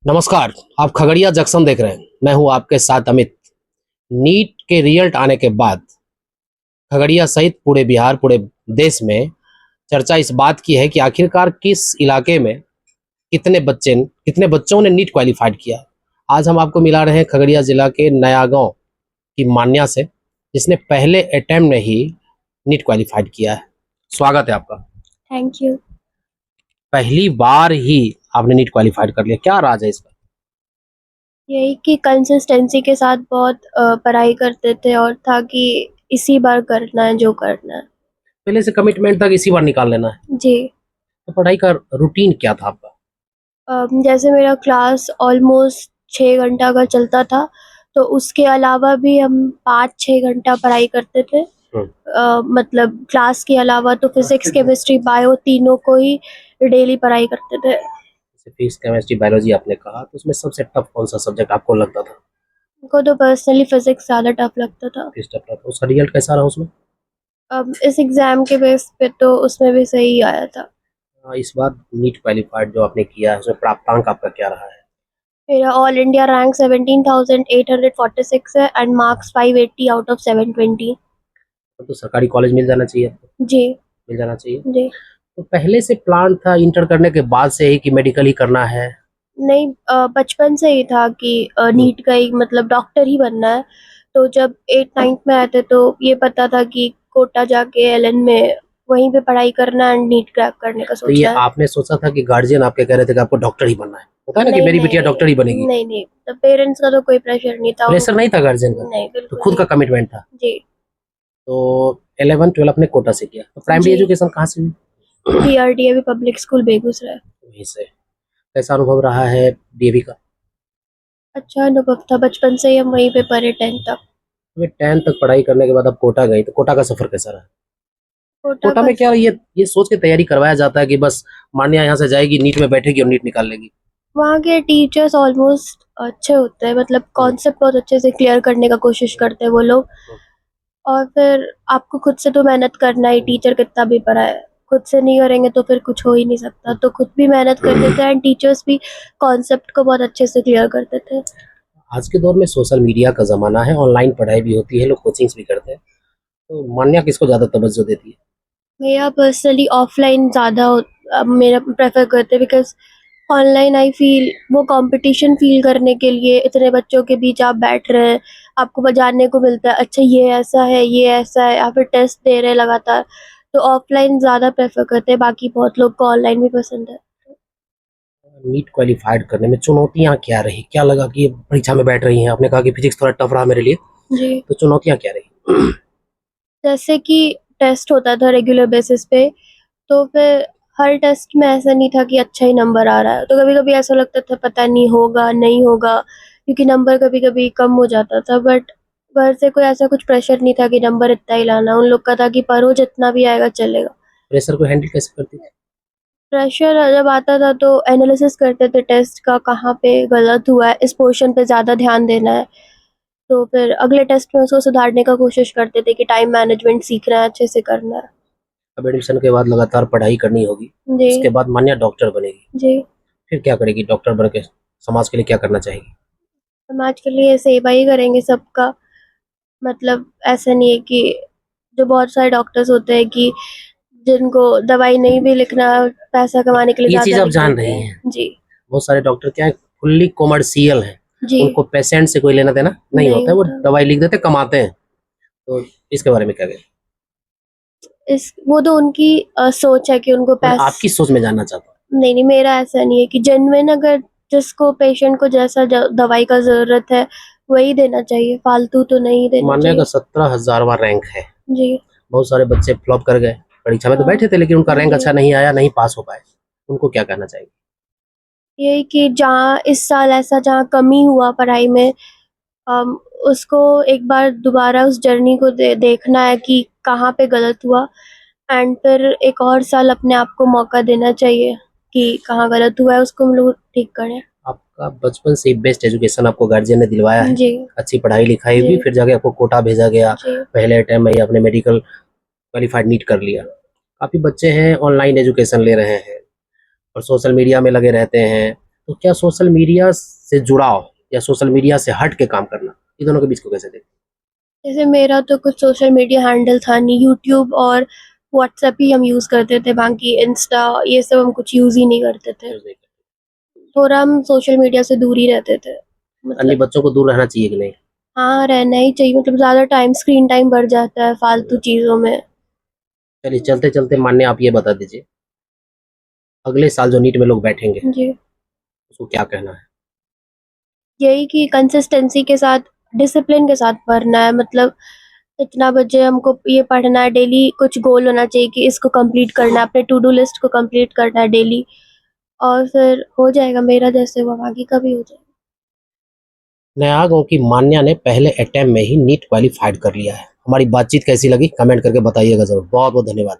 नमस्कार। आप खगड़िया जंक्शन देख रहे हैं। मैं हूं आपके साथ अमित। नीट के रिजल्ट आने के बाद खगड़िया सहित पूरे बिहार, पूरे देश में चर्चा इस बात की है कि आखिरकार किस इलाके में कितने बच्चों ने नीट क्वालिफाइड किया। आज हम आपको मिला रहे हैं खगड़िया जिला के नया गांव की मान्या से, जिसने पहले अटेम्प्ट में ही नीट क्वालिफाइड किया है। स्वागत है आपका। Thank you. पहली बार ही आपने नीट क्वालिफाइड कर लिया, क्या राज है इसका? यही कि कंसिस्टेंसी के साथ बहुत पढ़ाई करते थे और था कि इसी बार करना है जो करना है। पहले से कमिटमेंट था कि इसी बार निकाल लेना है। जी। तो पढ़ाई का रूटीन क्या था आपका? जैसे मेरा क्लास ऑलमोस्ट 6 घंटा का चलता था, तो उसके अलावा भी हम 5-6 घंटा पढ़ाई करते थे। मतलब क्लास के अलावा तो फिजिक्स, केमिस्ट्री, बायो तीनों को ही डेली पढ़ाई करते थे। जैसे फिजिक्स, केमिस्ट्री, बायोलॉजी आपने कहा, तो उसमें सबसे टफ कौन सा सब्जेक्ट आपको लगता था? उनको तो पर्सनली फिजिक्स ज़्यादा टफ लगता था। किस टफ था? उसका रिजल्ट कैसा रहा उसमें? इस एग्ज़ाम के बेस पे तो उसमें भी सही आया था। इस बार नीट क्वालिफाइड जो आपने किया है, उसमें प्राप्तांक आपका क्या रहा है? मेरा ऑल इंडिया रैंक 17,846 है एंड मार्क्स 580 आउट ऑफ 720। तो सरकारी कॉलेज मिल जाना चाहिए आपको। जी। मिल जाना चाहिए। जी। तो पहले से प्लान था इंटर करने के बाद से ही कि मेडिकल ही करना है? नहीं, बचपन से ही था कि नीट का ही मतलब डॉक्टर ही बनना है। तो जब 8-9 में आए थे तो ये पता था कि कोटा जाके एलएन में वहीं पे पढ़ाई करना है एंड नीट क्रैक करने का तो ये सोचना है। आपने सोचा था कि गार्जियन आपके कह रहे थे कि आपको डॉक्टर ही बनना है? होता है ना कि नहीं मेरी नहीं बिटिया डॉक्टर ही नहीं बनेगी। नहीं नहीं, तो पेरेंट्स का तो कोई प्रेशर नहीं था प्रेशर नहीं था गार्जियन का? नहीं, तो बिल्कुल खुद का नहीं। कमिटमेंट था। जी। तो 11-12 अपने कोटा से किया, तो प्राइमरी जी। एजुकेशन कहाँ से हुई? डीआरडीए भी पब्लिक स्कूल बेगूसराय। वहीं से। कैसा अनुभव रहा है डीएवी का? अच्छा अनुभव था, बचपन से ही हम वहीं पे पढ़े 10th तक। फिर 10 तक पढ़ाई करने के बाद आप कोटा गई, तो कोटा का सफर कैसा रहा? कोटा कोटा का में क्या ये सोच के तैयारी करवाया जाता है कि बस मान्या यहाँ से जाएगी, नीट में बैठेगी और नीट निकाल लेगी? वहाँ के टीचर्स ऑलमोस्ट अच्छे होते हैं, मतलब कॉन्सेप्ट बहुत अच्छे से क्लियर करने का कोशिश करते हैं वो लोग। और फिर आपको खुद से तो मेहनत करना ही, टीचर कितना भी पढ़ाए खुद से नहीं करेंगे तो फिर कुछ हो ही नहीं सकता। तो खुद भी मेहनत करते थे एंड टीचर्स भी कॉन्सेप्ट को बहुत अच्छे से क्लियर करते थे। आज के दौर में सोशल मीडिया का जमाना है, ऑनलाइन पढ़ाई भी होती है, लोग कोचिंग्स भी करते हैं, तो मान्या किसको ज्यादा तवज्जो देती है? मेरा पर्सनली ऑफलाइन ज़्यादा मेरा प्रेफर करते, बिकॉज ऑनलाइन आई फील वो कंपटीशन फील करने के लिए इतने बच्चों के बीच आप बैठ रहे हैं, आपको जानने को मिलता है अच्छा ये ऐसा है, ये ऐसा है, या फिर टेस्ट दे रहे हैं लगातार। तो ऑफलाइन ज़्यादा प्रेफर करते हैं, बाकी बहुत लोग को ऑनलाइन भी पसंद है। नीट क्वालिफाइड करने में चुनौतियां क्या रही? क्या लगा कि ये परीक्षा में बैठ रही हैं? आपने कहा कि फिजिक्स थोड़ा टफ रहा मेरे लिए, जी। तो चुनौतियां क्या रही? जैसे कि टेस्ट होता था रेगुलर बेसिस पे, तो फिर हर टेस्ट में ऐसा नहीं था कि अच्छा ही नंबर आ रहा है, तो कभी कभी ऐसा लगता था पता नहीं होगा नहीं होगा, क्योंकि नंबर कभी कभी कम हो जाता था। बट घर से कोई ऐसा कुछ प्रेशर नहीं था कि नंबर इतना ही लाना, उन लोग का था कि पढ़ो जितना भी आएगा चलेगा। प्रेशर को हैंडल कैसे करती थी? प्रेशर जब आता था तो एनालिसिस करते थे टेस्ट का, कहाँ पे गलत हुआ है, इस पोर्शन पे ज़्यादा ध्यान देना है, तो फिर अगले टेस्ट में उसको सुधारने का कोशिश करते थे कि टाइम मैनेजमेंट सीखना है, अच्छे से करना है। अब एडमिशन के बाद लगातार पढ़ाई करनी होगी, जी। उसके बाद मान्या डॉक्टर बनेगी, जी। फिर क्या करेगी? डॉक्टर बन के समाज के लिए क्या करना चाहेगी? समाज के लिए सेवा ही करेंगे सबका। मतलब ऐसा नहीं है कि जो बहुत सारे डॉक्टर्स होते हैं कि जिनको दवाई नहीं भी लिखना, पैसा कमाने के लिए ये चीज ज़्यादा आप लिख जान देते रही हैं। हैं, जी। बहुत सारे डॉक्टर क्या है, फुल्ली कॉमर्शियल है। जी। उनको पेशेंट से कोई लेना देना नहीं नहीं होता है, वो होता। दवाई लिख देते, कमाते हैं। तो इसके बारे में क्या कहें? वो तो उनकी सोच है कि उनको मैं पैस आपकी सोच में जानना चाहता हूँ। नहीं नहीं, मेरा ऐसा नहीं है कि जेन्युइन अगर जिसको पेशेंट को जैसा दवाई का ज़रूरत है वही देना चाहिए, फालतू तो नहीं देना मान्या का चाहिए। 17,000वां रैंक है। जी। बहुत सारे बच्चे फ्लॉप कर गए, परीक्षा में तो हाँ। बैठे थे लेकिन उनका रैंक जी। अच्छा नहीं आया, नहीं पास हो पाए। उनको क्या कहना चाहिए? यही कि जहाँ इस साल ऐसा जहाँ कमी हुआ पढ़ाई में, अम, उसको एक बार दोबारा उस जर्नी को देखना है कि कहाँ पे गलत हुआ, एंड फिर एक और साल अपने आप को मौका देना चाहिए कि कहाँ गलत हुआ है उसको हम लोग ठीक करें। आपका बचपन से ही बेस्ट एजुकेशन आपको गार्जियन ने दिलवाया है, जी। अच्छी पढ़ाई लिखाई जी। हुई, फिर जाके आपको कोटा भेजा गया। जी। पहले टाइम में ही आपने मेडिकल क्वालिफाइड नीट कर लिया। काफ़ी बच्चे हैं ऑनलाइन एजुकेशन ले रहे हैं और सोशल मीडिया में लगे रहते हैं, तो क्या सोशल मीडिया से जुड़ाव या सोशल मीडिया से हट के काम करना, ये दोनों के बीच को कैसे देखते जैसे मेरा तो कुछ सोशल मीडिया हैंडल था नहीं, यूट्यूब और व्हाट्सएप ही हम यूज़ करते थे, बाकी इंस्टा ये सब हम कुछ यूज़ ही नहीं करते थे। हैं? थोड़ा हम सोशल मीडिया से दूर ही रहते थे। अन्य मतलब बच्चों को दूर रहना चाहिए कि नहीं? हाँ, रहना ही चाहिए, मतलब ज़्यादा टाइम स्क्रीन टाइम बढ़ जाता है फालतू चीज़ों में। चलिए चलते चलते मान्य आप ये बता दीजिए, अगले साल जो नीट में लोग बैठेंगे जी, उसको क्या कहना है? यही कि कंसिस्टेंसी के साथ, डिसिप्लिन के साथ पढ़ना है। मतलब इतना बजे हमको ये पढ़ना है, डेली कुछ गोल होना चाहिए कि इसको कंप्लीट करना है, अपने टू डू लिस्ट को कंप्लीट करना है डेली, और फिर हो जाएगा, मेरा जैसे हुआ बाकी का भी हो जाएगा। मैं आ गया कि मान्या ने पहले अटेम्प्ट में ही नीट क्वालिफाइड कर लिया है। हमारी बातचीत कैसी लगी कमेंट करके बताइएगा जरूर। बहुत बहुत धन्यवाद।